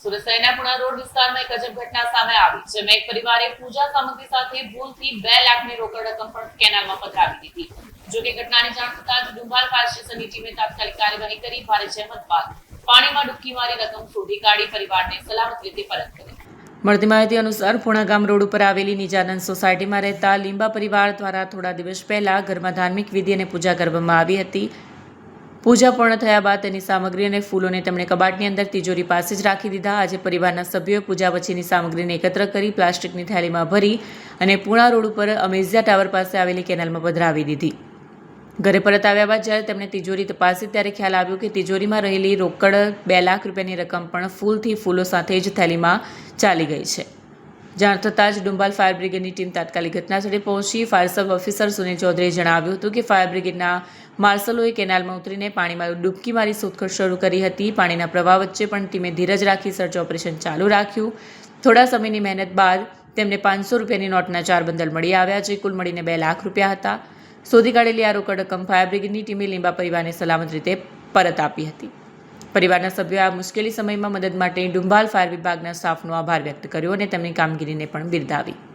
સુરત શહેરના પુણા રોડ વિસ્તારમાં એક અજબ ઘટના સામે આવી, જેમાં એક પરિવારે પૂજા સામગ્રી સાથે ભૂલથી 2 લાખની રોકડ રકમ પણ કેનાલમાં પધરાવી દીધી. જો કે ઘટનાની જાણ થતાં જ ડુંબાલ ફાયર સ્ટેશનની ટીમે તાત્કાલિક કાર્યવાહી કરી ભારે જહેમત બાદ પાણીમાં ડૂબકી મારી રકમ શોધી કાઢી પરિવારને સલામત રીતે પરત કરી. મળતી માહિતી અનુસાર પુણા ગામ રોડ ઉપર આવેલી નિજાનંદ સોસાયટીમાં રહેતા લીંબા પરિવાર દ્વારા થોડા દિવસ પહેલા ઘરમાં ધાર્મિક વિધિ અને પૂજા કરવામાં આવી હતી. પૂજા પૂર્ણ થયા બાદ તેની સામગ્રી અને ફૂલોને તેમણે કબાટની અંદર તિજોરી પાસે જ રાખી દીધા. આજે પરિવારના સભ્યોએ પૂજા પછીની સામગ્રીને એકત્ર કરી પ્લાસ્ટિકની થેલીમાં ભરી અને પુણા રોડ ઉપર અમેઝિયા ટાવર પાસે આવેલી કેનાલમાં પધરાવી દીધી. ઘરે પરત આવ્યા બાદ જ્યારે તેમણે તિજોરી તપાસી ત્યારે ખ્યાલ આવ્યો કે તિજોરીમાં રહેલી રોકડ 2 લાખ રૂપિયાની રકમ પણ ફૂલો સાથે જ થેલીમાં ચાલી ગઈ છે. જાણ થતાં જ ડુંબાલ ફાયર બ્રિગેડની ટીમ તાત્કાલિક ઘટનાસ્થળે પહોંચી. ફાયર સબ ઓફિસર સુનિલ ચૌધરીએ જણાવ્યું હતું કે ફાયર બ્રિગેડના માર્શલોએ કેનાલમાં ઉતરીને પાણીમાં ડૂબકી મારી શોધખોળ શરૂ કરી હતી. પાણીના પ્રવાહ વચ્ચે પણ ટીમે ધીરજ રાખી સર્ચ ઓપરેશન ચાલુ રાખ્યું. થોડા સમયની મહેનત બાદ તેમને 500 રૂપિયાની નોટના 4 બંડલ મળી આવ્યા, જે કુલ મળીને 2 લાખ રૂપિયા હતા. શોધી કાઢેલી આ રોકડ રકમ ફાયર બ્રિગેડની ટીમે લીંબા પરિવારને સલામત રીતે પરત આપી હતી. પરિવારના સભ્યોએ આ મુશ્કેલી સમયમાં મદદ માટે ડુંબાલ ફાયર વિભાગના સ્ટાફનો આભાર વ્યક્ત કર્યો અને તેમની કામગીરીને પણ બિરદાવી.